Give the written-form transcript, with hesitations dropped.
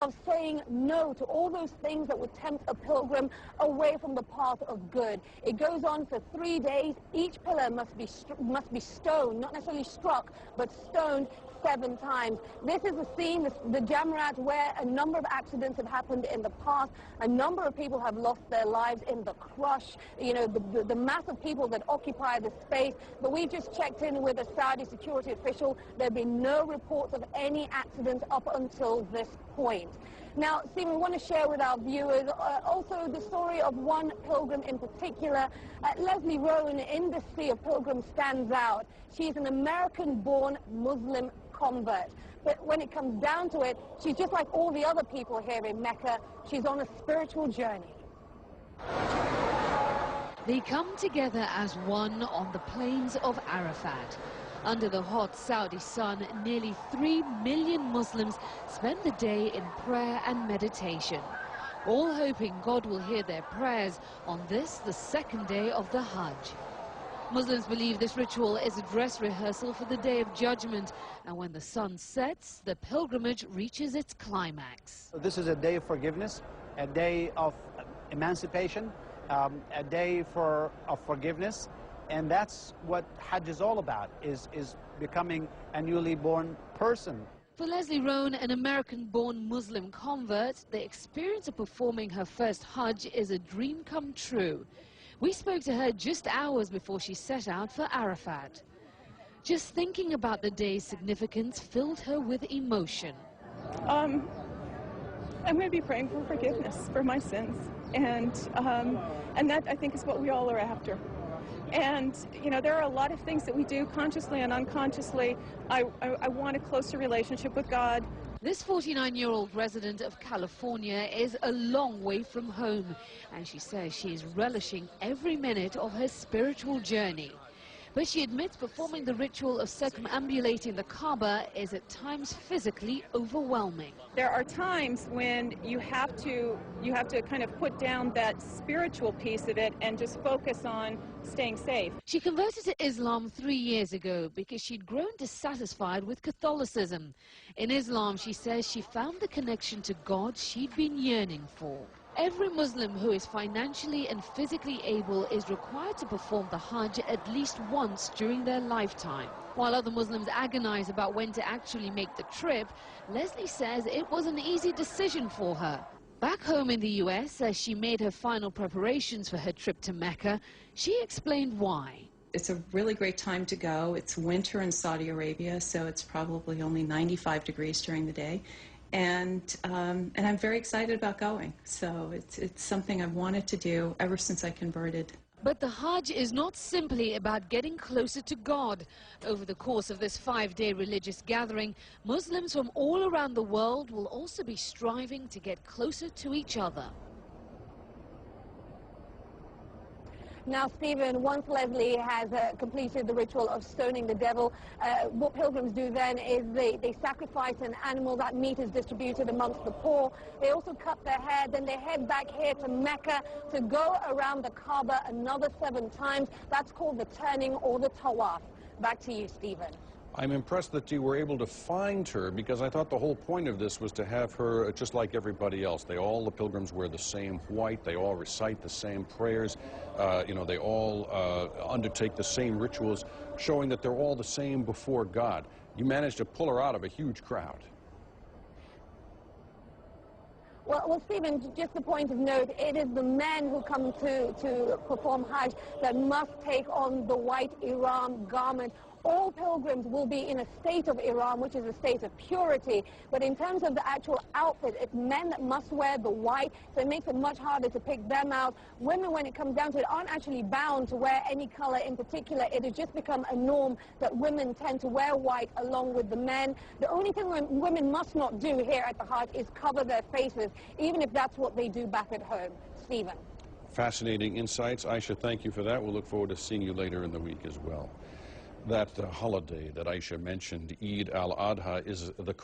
of saying no to all those things that would tempt a pilgrim away from the path of good. It goes on for 3 days. Each pillar must be stoned, not necessarily struck, but stoned 7 times. This is the scene, the Jamarat, where a number of accidents have happened in the past. A number of people have lost their lives in the crush, you know, the mass of people that occupy the space. But we just checked in with a Saudi security official. There have been no reports of any accidents up until this point. Now, Stephen, we want to share with our viewers also the story of one pilgrim in particular. Leslie Rowan in the sea of pilgrims stands out. She's an American-born Muslim convert. But when it comes down to it, she's just like all the other people here in Mecca. She's on a spiritual journey. They come together as one on the plains of Arafat. Under the hot Saudi sun, nearly 3 million Muslims spend the day in prayer and meditation, all hoping God will hear their prayers on this, the second day of the Hajj. Muslims believe this ritual is a dress rehearsal for the Day of Judgment, and when the sun sets, the pilgrimage reaches its climax. This is a day of forgiveness, a day of emancipation, a day of forgiveness. And that's what Hajj is all about, is becoming a newly born person. For Leslie Rowan, an American-born Muslim convert, the experience of performing her first Hajj is a dream come true. We spoke to her just hours before she set out for Arafat. Just thinking about the day's significance filled her with emotion. I'm going to be praying for forgiveness for my sins, and that, I think, is what we all are after. And, you know, there are a lot of things that we do consciously and unconsciously. I want a closer relationship with God. This 49-year-old resident of California is a long way from home, and she says she is relishing every minute of her spiritual journey. But she admits performing the ritual of circumambulating the Kaaba is at times physically overwhelming. There are times when you have to kind of put down that spiritual piece of it and just focus on staying safe. She converted to Islam 3 years ago because she'd grown dissatisfied with Catholicism. In Islam, she says she found the connection to God she'd been yearning for. Every Muslim who is financially and physically able is required to perform the Hajj at least once during their lifetime. While other Muslims agonize about when to actually make the trip, Leslie says it was an easy decision for her. Back home in the US, as she made her final preparations for her trip to Mecca, she explained why. It's a really great time to go. It's winter in Saudi Arabia, so it's probably only 95 degrees during the day. And I'm very excited about going. So it's something I've wanted to do ever since I converted. But the Hajj is not simply about getting closer to God. Over the course of this 5-day religious gathering, Muslims from all around the world will also be striving to get closer to each other. Now, Stephen, once Leslie has completed the ritual of stoning the devil, what pilgrims do then is they sacrifice an animal. That meat is distributed amongst the poor. They also cut their hair. Then they head back here to Mecca to go around the Kaaba another 7 times. That's called the turning or the tawaf. Back to you, Stephen. I'm impressed that you were able to find her, because I thought the whole point of this was to have her just like everybody else. All the pilgrims wear the same white. They all recite the same prayers. You know, they all undertake the same rituals, showing that they're all the same before God. You managed to pull her out of a huge crowd. Well, Stephen, just a point of note, it is the men who come to perform Hajj that must take on the white ihram garment. All pilgrims will be in a state of ihram, which is a state of purity. But in terms of the actual outfit, it's men that must wear the white, so it makes it much harder to pick them out. Women, when it comes down to it, aren't actually bound to wear any color in particular. It has just become a norm that women tend to wear white along with the men. The only thing women must not do here at the Hajj is cover their faces, even if that's what they do back at home. Stephen. Fascinating insights. Aisha, thank you for that. We'll look forward to seeing you later in the week as well. That holiday that Aisha mentioned, Eid al-Adha, is the